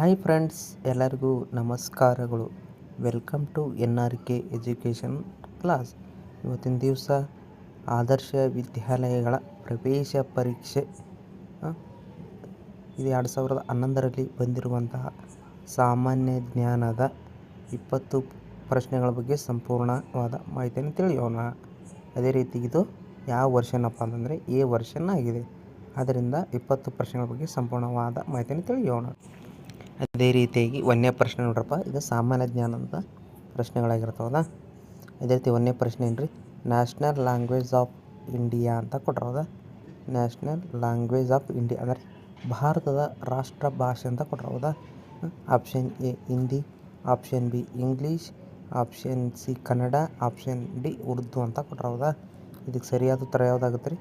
Hi friends, ಎಲ್ಲರಿಗೂ ನಮಸ್ಕಾರಗಳು. Welcome to NRK education class. ಇವತ್ತಿನ ದಿವಸ ಆದರ್ಶ ವಿದ್ಯಾಲಯಗಳ ಪ್ರವೇಶ ಪರೀಕ್ಷೆ ಇದು 2011ರಲ್ಲಿ ಬಂದಿರುವಂತಹ ಸಾಮಾನ್ಯ ಜ್ಞಾನದ 20 ಪ್ರಶ್ನೆಗಳ ಬಗ್ಗೆ ಸಂಪೂರ್ಣವಾದ ಮಾಹಿತಿಯನ್ನು ತಿಳಿಯೋಣ. ಅದೇ ರೀತಿ ಇದು ಯಾವ ವರ್ಷನಪ್ಪ ಅಂತಂದರೆ ಎ ವರ್ಷನ್ ಆಗಿದೆ. ಆದ್ದರಿಂದ 20 ಪ್ರಶ್ನೆಗಳ ಬಗ್ಗೆ ಸಂಪೂರ್ಣವಾದ ಮಾಹಿತಿಯನ್ನು ತಿಳಿಯೋಣ. ಅದೇ ರೀತಿಯಾಗಿ ಒಂದನೇ ಪ್ರಶ್ನೆ ನೋಡ್ರಪ್ಪ, ಇದು ಸಾಮಾನ್ಯ ಜ್ಞಾನದ ಪ್ರಶ್ನೆಗಳಾಗಿರ್ತಾವಲ್ಲ. ಅದೇ ರೀತಿ ಒಂದನೇ ಪ್ರಶ್ನೆ ಏನ್ರಿ, ನ್ಯಾಷನಲ್ ಲ್ಯಾಂಗ್ವೇಜ್ ಆಫ್ ಇಂಡಿಯಾ ಅಂತ ಕೊಟ್ಟಿರೋದ. ನ್ಯಾಷನಲ್ ಲ್ಯಾಂಗ್ವೇಜ್ ಆಫ್ ಇಂಡಿಯಾ ಅಂದರೆ ಭಾರತದ ರಾಷ್ಟ್ರ ಭಾಷೆ ಅಂತ ಕೊಟ್ಟಿರೋದ. Option A Hindi, option B English, option C Kannada, option D Urdu ಅಂತ ಕೊಟ್ಟಿರೋದ. ಇದಕ್ಕೆ ಸರಿಯಾದ ಉತ್ತರ ಯಾವುದಾಗುತ್ತೆ ರೀ?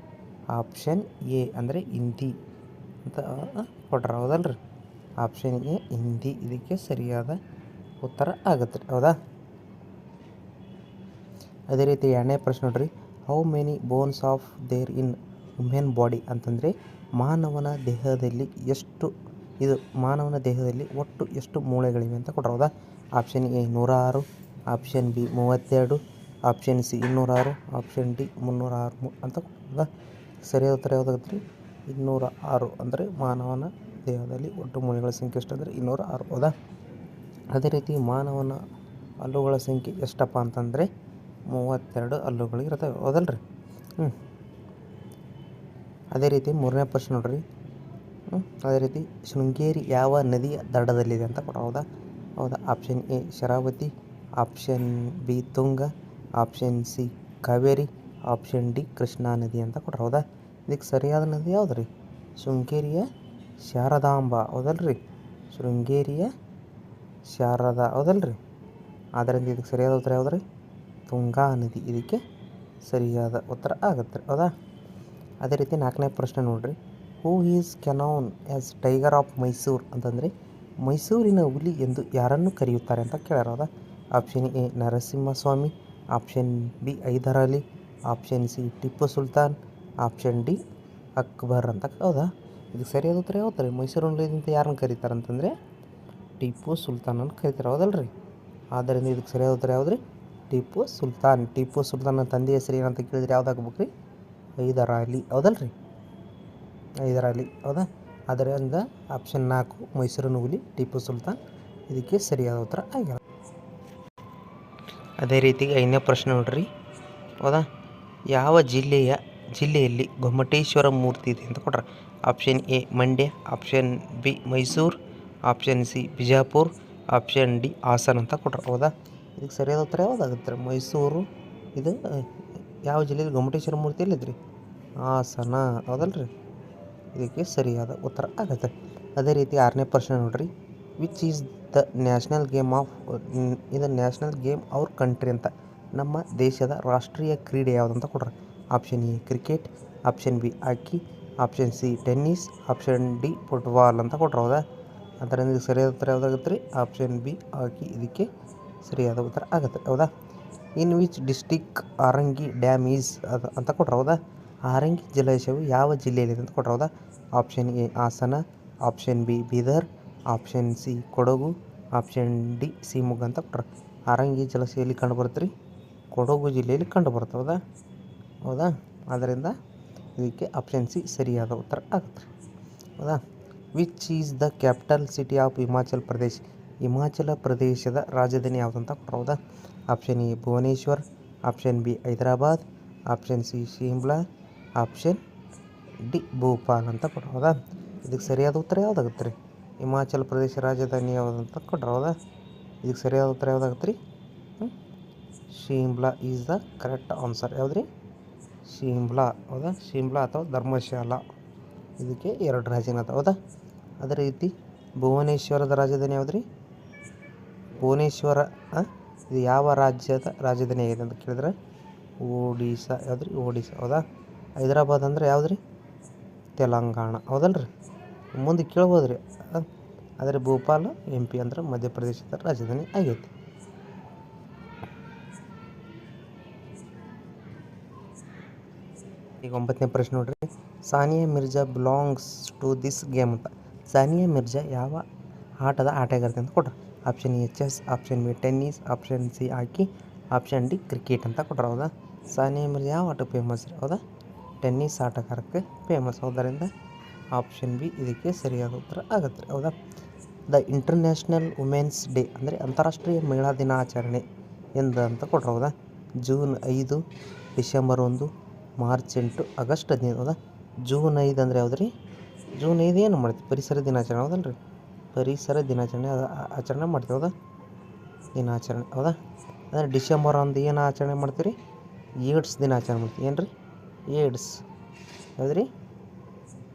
ಆಪ್ಷನ್ ಎ ಅಂದರೆ ಹಿಂದಿ ಅಂತ ಕೊಟ್ಟಿರೋದಲ್ರಿ. ಆಪ್ಷನ್ ಎ ಹಿಂದಿ ಇದಕ್ಕೆ ಸರಿಯಾದ ಉತ್ತರ ಆಗುತ್ತೆ ರೀ. ಹೌದಾ? ಅದೇ ರೀತಿ ಎರಡನೇ ಪ್ರಶ್ನೆ ನೋಡ್ರಿ, how many bones of there in women body ಅಂತಂದರೆ ಮಾನವನ ದೇಹದಲ್ಲಿ ಒಟ್ಟು ಎಷ್ಟು ಮೂಳೆಗಳಿವೆ ಅಂತ ಕೊಟ್ಟಿರೋದ. Option A 106, option B 32, option C 206, option D 306 ಅಂತ ಕೊಟ್ಟಿರೋದ. ಸರಿಯಾದ ಉತ್ತರ ಯಾವುದಾಗುತ್ತೆ ರೀ? 206 ಅಂದರೆ ಮಾನವನ ದೇಹದಲ್ಲಿ ಒಟ್ಟು ಮೂಳೆಗಳ ಸಂಖ್ಯೆ ಎಷ್ಟು ಅಂದರೆ 206. ಹೌದಾ? ಅದೇ ರೀತಿ ಮಾನವನ ಹಲ್ಲುಗಳ ಸಂಖ್ಯೆ ಎಷ್ಟಪ್ಪ ಅಂತಂದರೆ 32 ಹಲ್ಲುಗಳು ಇರ್ತವೆ. ಹೌದಲ್ರಿ? ಅದೇ ರೀತಿ ಮೂರನೇ ಪ್ರಶ್ನೆ ನೋಡ್ರಿ, ಅದೇ ರೀತಿ ಶೃಂಗೇರಿ ಯಾವ ನದಿಯ ದಡದಲ್ಲಿದೆ ಅಂತ ಕೊಡೋದಾ? ಹೌದಾ? Option A Sharavati, option B Tunga, option C Kaveri, option D Krishna ನದಿ ಅಂತ ಕೊಟ್ರೆ. ಹೌದಾ? ಇದಕ್ಕೆ ಸರಿಯಾದ ನದಿ ಯಾವ್ದು ರೀ? ಶೃಂಗೇರಿಯ ಶಾರದಾಂಬ. ಹೌದಲ್ರಿ? ಶೃಂಗೇರಿಯ ಶಾರದಾ. ಹೌದಲ್ರಿ? ಆದ್ದರಿಂದ ಇದಕ್ಕೆ ಸರಿಯಾದ ಉತ್ತರ ಯಾವ್ದು ರೀ? ತುಂಗಾ ನದಿ ಇದಕ್ಕೆ ಸರಿಯಾದ ಉತ್ತರ ಆಗುತ್ತೆ ರೀ. ಹೌದಾ? ಅದೇ ರೀತಿ ನಾಲ್ಕನೇ ಪ್ರಶ್ನೆ ನೋಡ್ರಿ, who is known as tiger of Mysuru ಅಂತಂದರೆ ಮೈಸೂರಿನ ಹುಲಿ ಎಂದು ಯಾರನ್ನು ಕರೆಯುತ್ತಾರೆ ಅಂತ ಕೇಳ್ಯಾರ. Option A Narasimhaswamy, option B Hyder Ali, option C Tipu Sultan, option D Akbar ಅಂತ. ಹೌದಾ? ಇದಕ್ಕೆ ಸರಿಯಾದ ಉತ್ತರ ಯಾವ್ದು ರೀ? ಮೈಸೂರು ಹುಲಿ ಅಂತ ಯಾರನ್ನು ಕರೀತಾರೆ ಅಂತಂದರೆ ಟಿಪ್ಪು ಸುಲ್ತಾನನ್ನು ಕರೀತಾರೆ. ಹೌದಲ್ರಿ? ಆದ್ದರಿಂದ ಇದಕ್ಕೆ ಸರಿಯಾದ ಉತ್ತರ ಯಾವ್ದು ರೀ? ಟಿಪ್ಪು ಸುಲ್ತಾನ್. ಟಿಪ್ಪು ಸುಲ್ತಾನ್ನ ತಂದೆ ಹೆಸರು ಏನಂತ ಕೇಳಿದ್ರೆ ಯಾವ್ದಾಗ್ಬೇಕು ರೀ? ಹೈದರ್ ಅಲಿ. ಹೌದಲ್ರಿ? ಹೈದರ್ ಅಲಿ. ಹೌದಾ? ಅದರಿಂದ ಆಪ್ಷನ್ 4 ಮೈಸೂರಿನ ಹುಲಿ ಟಿಪ್ಪು ಸುಲ್ತಾನ್ ಇದಕ್ಕೆ ಸರಿಯಾದ ಉತ್ತರ ಆಗ್ಯಾರ. ಅದೇ ರೀತಿ 5ನೇ ಪ್ರಶ್ನೆ ನೋಡ್ರಿ, ಹೌದಾ? ಯಾವ ಜಿಲ್ಲೆಯಲ್ಲಿ ಗೊಮ್ಮಟೇಶ್ವರ ಮೂರ್ತಿ ಇದೆ ಅಂತ ಕೊಟ್ರೆ. Option A Mandya, option B Mysuru, option C Bijapur, option D Hassan ಅಂತ ಕೊಟ್ರೆ. ಹೌದಾ? ಇದಕ್ಕೆ ಸರಿಯಾದ ಉತ್ತರ ಯಾವುದಾಗುತ್ತೆ? ಮೈಸೂರು. ಇದು ಯಾವ ಜಿಲ್ಲೆಯಲ್ಲಿ ಗೊಮ್ಮಟೇಶ್ವರ ಮೂರ್ತಿ ಎಲ್ಲಿದ್ರಿ? ಹಾಸನ. ಹೌದಲ್ರಿ? ಇದಕ್ಕೆ ಸರಿಯಾದ ಉತ್ತರ ಆಗುತ್ತೆ. ಅದೇ ರೀತಿ 6ನೇ ಪ್ರಶ್ನೆ ನೋಡ್ರಿ, which is the national game our country ಅಂತ ನಮ್ಮ ದೇಶದ ರಾಷ್ಟ್ರೀಯ ಕ್ರೀಡೆ ಯಾವುದಂತ ಕೊಡ್ರಿ. Option A cricket, option B hockey, option C tennis, option D football ಅಂತ ಕೊಟ್ರೆ. ಹೌದಾ? ಅದರಿಂದ ಇದಕ್ಕೆ ಸರಿಯಾದ ಉತ್ತರ ಯಾವುದಾಗುತ್ತೆ ರೀ? ಆಪ್ಷನ್ ಬಿ ಹಾಕಿ ಇದಕ್ಕೆ ಸರಿಯಾದ ಉತ್ತರ ಆಗುತ್ತೆ. ಹೌದಾ? In which district ಆರಂಗಿ dam is ಅಂತ ಕೊಟ್ರೆ. ಹೌದಾ? ಆರಂಗಿ ಜಲಾಶಯವು ಯಾವ ಜಿಲ್ಲೆಯಲ್ಲಿದೆ ಅಂತ ಕೊಟ್ರೆ. ಹೌದಾ? Option A Hassan, option B Bidar, option C Kodagu, option D Shivamogga ಅಂತ ಕೊಟ್ರೆ. ಆರಂಗಿ ಜಲಾಶಯದಲ್ಲಿ ಕಂಡು ಬರುತ್ತೆ ರೀ? ಕೊಡಗು ಜಿಲ್ಲೆಯಲ್ಲಿ ಕಂಡು ಬರುತ್ತೆ. ಹೌದಾ? ಹೌದಾ? ಆದ್ದರಿಂದ ಇದಕ್ಕೆ ಆಪ್ಷನ್ ಸಿ ಸರಿಯಾದ ಉತ್ತರ ಆಗುತ್ತೆ. ಹೌದಾ? Which is the capital city of Himachal Pradesh. Himachal ಪ್ರದೇಶದ ರಾಜಧಾನಿ ಯಾವುದಂತ ಕೊಟ್ರೆ. ಹೌದಾ? Option A Bhubaneswar, option B Hyderabad, option C Shimla, option D Bhopal ಅಂತ ಕೊಟ್ರೆ. ಹೌದಾ? ಇದಕ್ಕೆ ಸರಿಯಾದ ಉತ್ತರ ಯಾವುದಾಗುತ್ತೆ ರೀ? ಹಿಮಾಚಲ ಪ್ರದೇಶ ರಾಜಧಾನಿ ಯಾವುದಂತ ಕೊಟ್ರೆ. ಹೌದಾ? ಇದಕ್ಕೆ ಸರಿಯಾದ ಉತ್ತರ ಯಾವುದಾಗುತ್ತೆ ರೀ? Shimla is the correct answer. ಯಾವ್ದು ರೀ? ಶಿಮ್ಲಾ. ಹೌದಾ? ಶಿಮ್ಲಾ ಅಥವಾ ಧರ್ಮಶಾಲಾ ಇದಕ್ಕೆ 2 ರಾಜಧಾನಿ ಅದ. ಹೌದಾ? ಅದೇ ರೀತಿ ಭುವನೇಶ್ವರದ ರಾಜಧಾನಿ ಯಾವ್ದು ರೀ? ಭುವನೇಶ್ವರ ಇದು ಯಾವ ರಾಜ್ಯದ ರಾಜಧಾನಿ ಆಗಿದೆ ಅಂತ ಕೇಳಿದ್ರೆ ಒಡಿಶಾ. ಯಾವ್ದು ರೀ? ಒಡಿಶಾ. ಹೌದಾ? ಹೈದರಾಬಾದ್ ಅಂದರೆ ಯಾವ್ದು ರೀ? ತೆಲಂಗಾಣ. ಹೌದಲ್ರಿ? ಮುಂದೆ ಕೇಳ್ಬೋದು ರೀ. ಆದರೆ ಭೋಪಾಲ್ MP ಅಂದ್ರೆ ಮಧ್ಯಪ್ರದೇಶದ ರಾಜಧಾನಿ ಆಗೈತಿ. ಈಗ 9ನೇ ಪ್ರಶ್ನೆ ನೋಡ್ರಿ, Sania Mirza belongs to this game ಅಂತ. ಸಾನಿಯಾ ಮಿರ್ಜಾ ಯಾವ ಆಟಗಾರ್ತಿ ಅಂತ ಕೊಟ್ರು. Option A chess, option B tennis, option C hockey, option D cricket ಅಂತ ಕೊಟ್ರು. ಹೌದಾ? ಸಾನಿಯಾ ಮಿರ್ಜಾ ಯಾವ ಆಟ ಫೇಮಸ್ ರೀ? ಹೌದಾ? ಟೆನ್ನಿಸ್ ಆಟಗಾರಕ್ಕೆ ಫೇಮಸ್. ಆದ್ದರಿಂದ ಆಪ್ಷನ್ ಬಿ ಇದಕ್ಕೆ ಸರಿಯಾದ ಉತ್ತರ ಆಗುತ್ತೆ. ಹೌದಾ? ದ ಇಂಟರ್ನ್ಯಾಷನಲ್ ವುಮೆನ್ಸ್ ಡೇ ಅಂದರೆ ಅಂತಾರಾಷ್ಟ್ರೀಯ ಮಹಿಳಾ ದಿನಾಚರಣೆ ಎಂದು ಅಂತ ಕೊಟ್ರು. ಹೌದಾ? June 5, December 1, March 8, August 15. ಹೌದಾ? ಜೂನ್ 5 ಅಂದರೆ ಯಾವ್ದು ರೀ? ಜೂನ್ 5 ಏನು ಮಾಡ್ತೀವಿ? ಪರಿಸರ ದಿನಾಚರಣೆ. ಹೌದಲ್ಲ ರೀ? ಪರಿಸರ ದಿನಾಚರಣೆ ಆಚರಣೆ ಮಾಡ್ತೀವಿ. ಹೌದಾ? ದಿನಾಚರಣೆ. ಹೌದಾ? ಅಂದರೆ ಡಿಸೆಂಬರ್ 1 ಏನು ಆಚರಣೆ ಮಾಡ್ತೀವಿ? ಏಡ್ಸ್ ದಿನಾಚರಣೆ ಮಾಡ್ತೀವಿ. ಏನು ರೀ? ಏಡ್ಸ್. ಯಾವ್ದು ರೀ?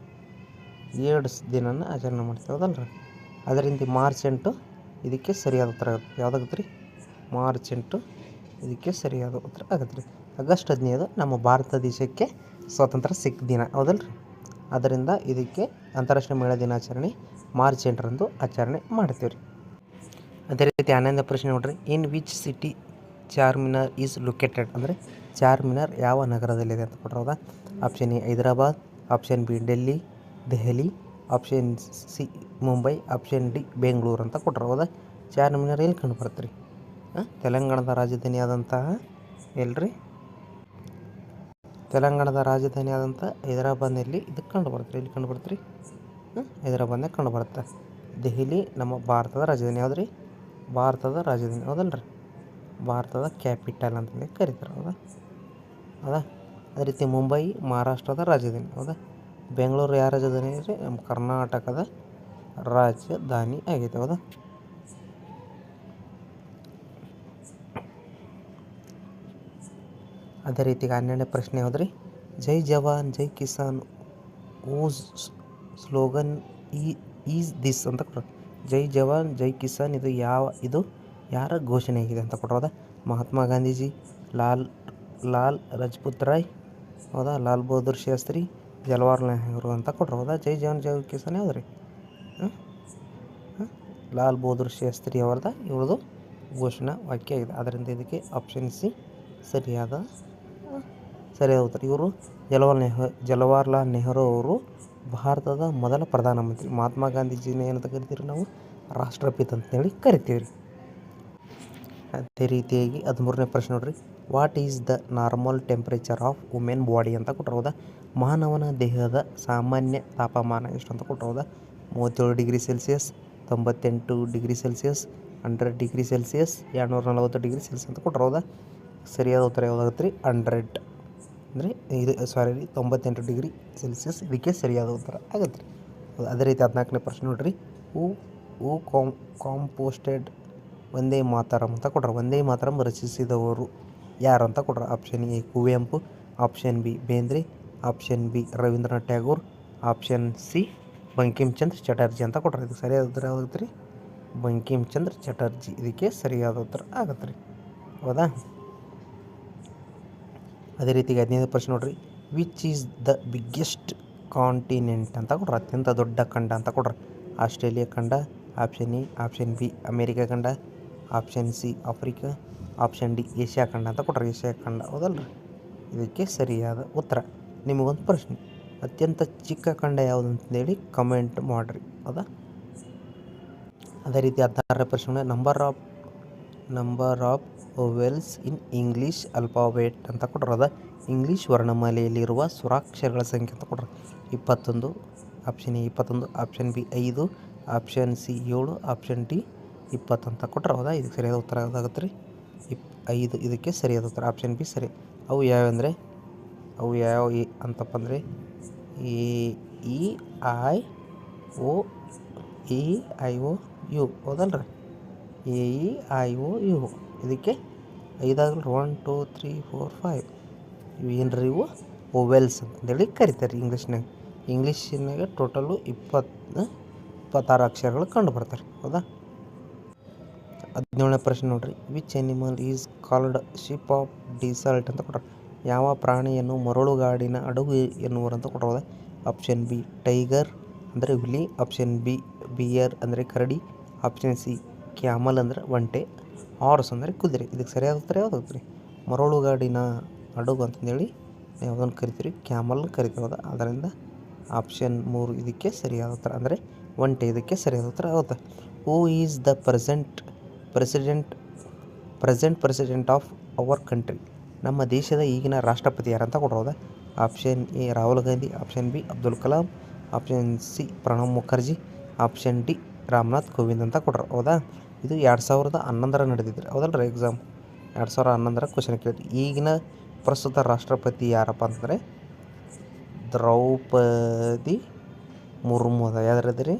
ಏಡ್ಸ್ ದಿನನ ಆಚರಣೆ ಮಾಡ್ತೀವಿ. ಹೌದಲ್ಲ ರೀ? ಅದರಿಂದ ಮಾರ್ಚ್ 8 ಇದಕ್ಕೆ ಸರಿಯಾದ ಉತ್ತರ ಆಗುತ್ತೆ. ಯಾವುದಾಗುತ್ತೆ ರೀ? ಮಾರ್ಚ್ 8 ಇದಕ್ಕೆ ಸರಿಯಾದ ಉತ್ತರ ಆಗುತ್ತೆ ರೀ. ಆಗಸ್ಟ್ 15 ನಮ್ಮ ಭಾರತ ದೇಶಕ್ಕೆ ಸ್ವಾತಂತ್ರ್ಯ ಸಿಕ್ಕ ದಿನ. ಹೌದಲ್ಲ ರೀ? ಅದರಿಂದ ಇದಕ್ಕೆ ಅಂತಾರಾಷ್ಟ್ರೀಯ ಮಹಿಳಾ ದಿನಾಚರಣೆ ಮಾರ್ಚ್ 8ರಂದು ಆಚರಣೆ ಮಾಡ್ತೀವಿ ರೀ. ಅದೇ ರೀತಿ 11ನೇ ಪ್ರಶ್ನೆ ನೋಡ್ರಿ. In which city Charminar is located ಅಂದರೆ ಚಾರ್ಮಿನಾರ್ ಯಾವ ನಗರದಲ್ಲಿದೆ ಅಂತ ಕೊಟ್ಟರು. ಹೌದಾ? Option A Hyderabad, option B Delhi, option C Mumbai, option D Bengaluru ಅಂತ ಕೊಟ್ಟರು. ಹೌದಾ? ಚಾರ್ಮಿನಾರ್ ಎಲ್ಲಿ ಕಂಡು ಬರುತ್ತೆ ರೀ? ತೆಲಂಗಾಣದ ರಾಜಧಾನಿ ಆದಂತಹ ಎಲ್ರಿ? ತೆಲಂಗಾಣದ ರಾಜಧಾನಿ ಆದಂಥ ಹೈದರಾಬಾದ್ನಲ್ಲಿ ಇದಕ್ಕೆ ಕಂಡು ಬರುತ್ತೆ. ಎಲ್ಲಿ ಕಂಡು ಬರುತ್ತೆ ರೀ? ಹೈದರಾಬಾದ್ನಾಗ ಕಂಡು ಬರುತ್ತೆ. ದೆಹಲಿ ನಮ್ಮ ಭಾರತದ ರಾಜಧಾನಿ. ಯಾವ್ದು ರೀ? ಭಾರತದ ರಾಜಧಾನಿ. ಹೌದಲ್ಲ ರೀ? ಭಾರತದ ಕ್ಯಾಪಿಟಲ್ ಅಂತಂದು ಕರೀತಾರೆ. ಹೌದಾ? ಅದೇ ರೀತಿ ಮುಂಬೈ ಮಹಾರಾಷ್ಟ್ರದ ರಾಜಧಾನಿ. ಹೌದಾ? ಬೆಂಗಳೂರು ಯಾವ ರಾಜಧಾನಿ ರೀ? ನಮ್ಮ ಕರ್ನಾಟಕದ ರಾಜಧಾನಿ ಆಗೈತೆ. ಹೌದಾ? ಅದೇ ರೀತಿ 12ನೇ ಪ್ರಶ್ನೆ ಯಾವ್ದು? Jai Jawan Jai Kisan whose slogan is this ಅಂತ ಕೊಟ್ಟರು. ಜೈ ಜವಾನ್ ಜೈ ಕಿಸಾನ್ ಇದು ಯಾರ ಘೋಷಣೆ ಆಗಿದೆ ಅಂತ ಕೊಟ್ಟರು. ಹೌದಾ? ಮಹಾತ್ಮ ಗಾಂಧೀಜಿ, ಲಾಲ್ ರಾಜ್ಪೂತ್ ರಾಯ್, ಹೌದಾ? ಲಾಲ್ ಬಹದ್ದೂರ್ ಶಾಸ್ತ್ರಿ, ಜವಾಹರ್ಲಾಲ್ ನೆಹರು ಅಂತ ಕೊಟ್ಟರು. ಹೌದಾ? ಜೈ ಜವಾನ್ ಜೈ ಕಿಸಾನ್ ಯಾವ್ದು ರೀ? ಲಾಲ್ ಬಹದ್ದೂರ್ ಶಾಸ್ತ್ರಿ ಇವ್ರದ್ದು ಘೋಷಣಾ ವಾಕ್ಯ ಆಗಿದೆ. ಅದರಿಂದ ಇದಕ್ಕೆ ಆಪ್ಷನ್ ಸಿ ಸರಿಯಾದ ಉತ್ತರ. ಇವರು ಜವಾಹರ್ಲಾಲ್ ನೆಹರು ಅವರು ಭಾರತದ ಮೊದಲ ಪ್ರಧಾನಮಂತ್ರಿ. ಮಹಾತ್ಮ ಗಾಂಧೀಜಿನ ಏನಂತ ಕರಿತೀವಿ ನಾವು? ರಾಷ್ಟ್ರಪಿತ ಅಂತೇಳಿ ಕರಿತೀವಿ ರೀ. ಅದೇ ರೀತಿಯಾಗಿ 13ನೇ ಪ್ರಶ್ನೆ ನೋಡ್ರಿ. What is the normal temperature of women body ಅಂತ ಕೊಟ್ಟರು. ಹೌದಾ? ಮಾನವನ ದೇಹದ ಸಾಮಾನ್ಯ ತಾಪಮಾನ ಎಷ್ಟು ಅಂತ ಕೊಟ್ಟರು. ಹೌದಾ? 37 degree Celsius, 98 degree Celsius, 100 degree Celsius, 240 degree Celsius ಅಂತ ಕೊಟ್ಟರು. ಹೌದಾ? ಸರಿಯಾದ ಉತ್ತರ ಯಾವುದಾಗುತ್ತೆ ರೀ? 100 ಅಂದರೆ 98 ಡಿಗ್ರಿ ಸೆಲ್ಸಿಯಸ್ ಇದಕ್ಕೆ ಸರಿಯಾದ ಉತ್ತರ ಆಗುತ್ತೆ ರೀ. ಅದೇ ರೀತಿ 14ನೇ ಪ್ರಶ್ನೆ ನೋಡ್ರಿ. ಹೂ ಕಾಂಪೋಸ್ಟೆಡ್ ವಂದೇ ಮಾತರಂ ಅಂತ ಕೊಟ್ರು. ವಂದೇ ಮಾತರಂ ರಚಿಸಿದವರು ಯಾರು ಅಂತ ಕೊಟ್ರು. Option A Kuvempu, option B Bendre, option B Rabindranath Tagore, option C Bankim Chandra Chatterjee ಅಂತ ಕೊಟ್ರು. ಇದಕ್ಕೆ ಸರಿಯಾದ ಉತ್ತರ ಯಾವ್ದಾಗುತ್ತೆ ರೀ? ಬಂಕಿಮ್ ಚಂದ್ರ ಚಟರ್ಜಿ ಇದಕ್ಕೆ ಸರಿಯಾದ ಉತ್ತರ ಆಗುತ್ತೆ ರೀ. ಹೌದಾ? ಅದೇ ರೀತಿ 15ನೇ ಪ್ರಶ್ನೆ ನೋಡ್ರಿ. Which is the biggest continent ಅಂತ ಕೊಟ್ರು. ಅತ್ಯಂತ ದೊಡ್ಡ ಖಂಡ ಅಂತ ಕೊಟ್ರು. ಆಸ್ಟ್ರೇಲಿಯಾ ಖಂಡ, option A, option B America ಖಂಡ, option C Africa, option D Asia ಖಂಡ ಅಂತ ಕೊಟ್ರು. ಏಷ್ಯಾ ಖಂಡ. ಹೌದಲ್ಲ ರೀ? ಇದಕ್ಕೆ ಸರಿಯಾದ ಉತ್ತರ. ನಿಮಗೊಂದು ಪ್ರಶ್ನೆ, ಅತ್ಯಂತ ಚಿಕ್ಕ ಖಂಡ ಯಾವುದು ಅಂತಂದೇಳಿ ಕಮೆಂಟ್ ಮಾಡಿರಿ. ಹೌದಾ? ಅದೇ ರೀತಿ 16ನೇ ಪ್ರಶ್ನೆ, number of vowels in English alphabet ಅಂತ ಕೊಟ್ಟರು. ಅದ ಇಂಗ್ಲೀಷ್ ವರ್ಣಮಾಲೆಯಲ್ಲಿರುವ ಸ್ವರಾಕ್ಷರಗಳ ಸಂಖ್ಯೆ ಅಂತ ಕೊಟ್ಟರು. 21, option A 21, option B 5, option C 7, option D 20 ಅಂತ ಕೊಟ್ಟರು. ಹೌದಾ? ಇದಕ್ಕೆ ಸರಿಯಾದ ಉತ್ತರ ಯಾವುದಾಗುತ್ತೆ ರೀ? 5 ಇದಕ್ಕೆ ಸರಿಯಾದ ಉತ್ತರ. ಆಪ್ಷನ್ ಬಿ ಸರಿ. ಅವು ಯಾವ ಅಂತಪ್ಪ ಅಂದರೆ ಎ ಐ ಓ ಯು. ಹೌದಲ್ಲ ರೀ? AEIOU ಇದಕ್ಕೆ 5 ಆಗಲ್ಲ. 1 2 3 4 5 ಇವು ಏನ್ರಿ? ಇವು ವೊವೆಲ್ಸ್ ಅಂತಂದೇಳಿ ಕರಿತಾರೆ ಇಂಗ್ಲೀಷಿನಾಗ ಟೋಟಲು 26 ಅಕ್ಷರಗಳು ಕಂಡು ಬರ್ತಾರೆ. ಹೌದಾ? 17ನೇ ಪ್ರಶ್ನೆ ನೋಡ್ರಿ. Which animal is called ship of desert ಅಂತ ಕೊಟ್ಟರು. ಯಾವ ಪ್ರಾಣಿಯನ್ನು ಮರಳುಗಾಡಿನ ಹಡಗು ಎನ್ನುವರು ಅಂತ ಕೊಟ್ಟರು. ಆಪ್ಷನ್ ಬಿ ಟೈಗರ್ ಅಂದರೆ ಹುಲಿ, ಆಪ್ಷನ್ ಬಿ ಬಿಯರ್ ಅಂದರೆ ಕರಡಿ, ಆಪ್ಷನ್ ಸಿ ಕ್ಯಾಮಲ್ ಅಂದರೆ ಒಂಟೆ, ಹಾರ್ಸ್ ಅಂದರೆ ಕುದುರೆ. ಇದಕ್ಕೆ ಸರಿಯಾದ ಉತ್ತರ ಯಾವ್ದು ರೀ? ಮರಳುಗಾಡಿನ ಹಡಗು ಅಂತಂದೇಳಿ ಯಾವುದನ್ನು ಕರಿತೀವಿ? ಕ್ಯಾಮಲ್ ಕರಿತೀವಿ. ಅದರಿಂದ ಆಪ್ಷನ್ 3 ಇದಕ್ಕೆ ಸರಿಯಾದ ಉತ್ತರ ಅಂದರೆ ಒಂಟೆ ಇದಕ್ಕೆ ಸರಿಯಾದ ಉತ್ತರ ಆಗುತ್ತೆ. Who is the president president of our country? ನಮ್ಮ ದೇಶದ ಈಗಿನ ರಾಷ್ಟ್ರಪತಿ ಯಾರಂತ ಕೊಡೋದ? Option A Rahul Gandhi, option B Abdul Kalam, option C Pranab Mukherjee, option D Ramnath Kovind ಅಂತ ಕೊಡ್ರು. ಹೌದಾ? ಇದು 2011 ನಡೆದಿದ್ರಿ. ಹೌದಲ್ರಿ ಎಕ್ಸಾಮ್ 2011 ಕ್ವಶನ್ ಕೇಳಿ. ಈಗಿನ ಪ್ರಸ್ತುತ ರಾಷ್ಟ್ರಪತಿ ಯಾರಪ್ಪ ಅಂತಂದರೆ ದ್ರೌಪದಿ ಮುರ್ಮು ಅದ. ಯಾವ್ದ್ರದ್ರಿ?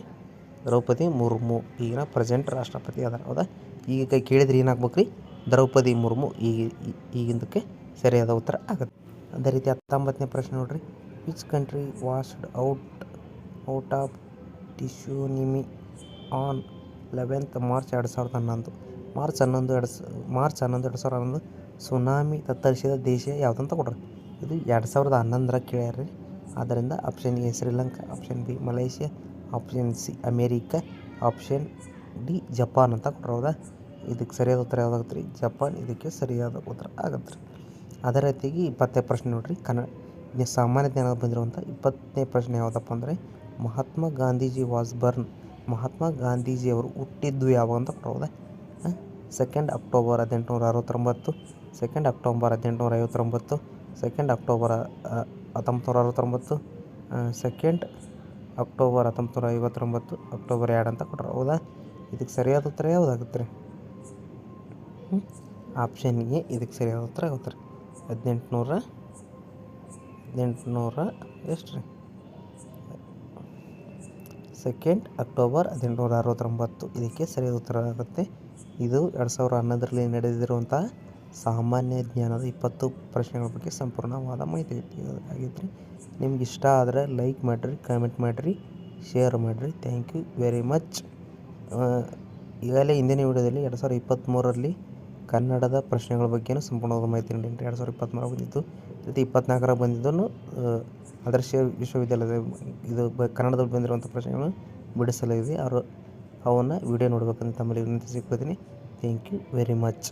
ದ್ರೌಪದಿ ಮುರ್ಮು ಈಗಿನ ಪ್ರೆಸೆಂಟ್ ರಾಷ್ಟ್ರಪತಿ ಅದ. ಹೌದಾ? ಈಗ ಕೇಳಿದ್ರೆ ಏನಾಗ್ಬೇಕು ರೀ? ದ್ರೌಪದಿ ಮುರ್ಮು ಈಗಿಂದಕ್ಕೆ ಸರಿಯಾದ ಉತ್ತರ ಆಗುತ್ತೆ. ಅದೇ ರೀತಿ 19ನೇ ಪ್ರಶ್ನೆ ನೋಡ್ರಿ. Which country washed out of tsunami on 11th March 2011? March 11, 2011 tsunami ತತ್ತರಿಸಿದ ದೇಶ ಯಾವುದಂತ ಕೊಡ್ರಿ? ಇದು 2011 ಕೇಳ್ಯಾರ್ರಿ. ಆದ್ದರಿಂದ option A Sri Lanka, option B Malaysia, option C America, option D Japan ಅಂತ ಕೊಡ್ರಿ. ಹೌದಾ? ಇದಕ್ಕೆ ಸರಿಯಾದ ಉತ್ತರ ಯಾವುದಾಗುತ್ತೆ ರೀ? ಜಪಾನ್ ಇದಕ್ಕೆ ಸರಿಯಾದ ಉತ್ತರ ಆಗುತ್ತೆ ರೀ. ಅದೇ ರೀತಿಯಾಗಿ 20ನೇ ಪ್ರಶ್ನೆ ನೋಡ್ರಿ. ಸಾಮಾನ್ಯ ಜ್ಞಾನದ ಬಂದಿರುವಂಥ 20ನೇ ಪ್ರಶ್ನೆ ಯಾವುದಪ್ಪ ಅಂದರೆ ಮಹಾತ್ಮ ಗಾಂಧೀಜಿ ವಾಸ್ ಬರ್ನ್. ಮಹಾತ್ಮ ಗಾಂಧೀಜಿಯವರು ಹುಟ್ಟಿದ್ದು ಯಾವಾಗ ಅಂತ ಕೊಡ್ರಿ. ಹೌದಾ? 2 October 1869, 2 October 1859, 2 October 1969, 2 October 1959, October 2 ಅಂತ ಕೊಡ್ರಿ. ಹೌದಾ? ಇದಕ್ಕೆ ಸರಿಯಾದ ಉತ್ತರ ಯಾವುದಾಗುತ್ತೆ ರೀ? ಆಪ್ಷನ್ ಎ ಇದಕ್ಕೆ ಸರಿಯಾದ ಉತ್ತರ ಆಗುತ್ತೆ ರೀ. 1800 ಎಷ್ಟು ರೀ? 2 ಅಕ್ಟೋಬರ್ 1869 ಇದಕ್ಕೆ ಸರಿಯಾದ ಉತ್ತರ ಆಗುತ್ತೆ. ಇದು 2011ರಲ್ಲಿ ನಡೆದಿರುವಂತಹ ಸಾಮಾನ್ಯ ಜ್ಞಾನದ 20 ಪ್ರಶ್ನೆಗಳ ಬಗ್ಗೆ ಸಂಪೂರ್ಣವಾದ ಮಾಹಿತಿ ಆಗೈತೆ ರೀ. ನಿಮ್ಗೆ ಇಷ್ಟ ಆದರೆ ಲೈಕ್ ಮಾಡಿರಿ, ಕಾಮೆಂಟ್ ಮಾಡಿರಿ, ಶೇರ್ ಮಾಡಿರಿ. Thank you very much. ಈಗಾಗಲೇ ಹಿಂದಿನ ವಿಡಿಯೋದಲ್ಲಿ 2023ರಲ್ಲಿ ಕನ್ನಡದ ಪ್ರಶ್ನೆಗಳ ಬಗ್ಗೆಯೂ ಸಂಪೂರ್ಣವಾದ ಮಾಹಿತಿ ನೀಡಿದ್ದೀನಿ. 2023 ಬಂದಿದ್ದು, ಮತ್ತು 24ರ ಬಂದಿದ್ದನ್ನು ಆದರ್ಶ ವಿಶ್ವವಿದ್ಯಾಲಯದ ಇದು ಕನ್ನಡದಲ್ಲಿ ಬಂದಿರುವಂಥ ಪ್ರಶ್ನೆಗಳನ್ನು ಬಿಡಿಸಲಾಗಿದೆ. ಅವನ್ನು ವಿಡಿಯೋ ನೋಡಬೇಕಂತ ತಮ್ಮಲ್ಲಿ ವಿನಂತಿಸಿಕೊಳ್ತೀನಿ. Thank you very much.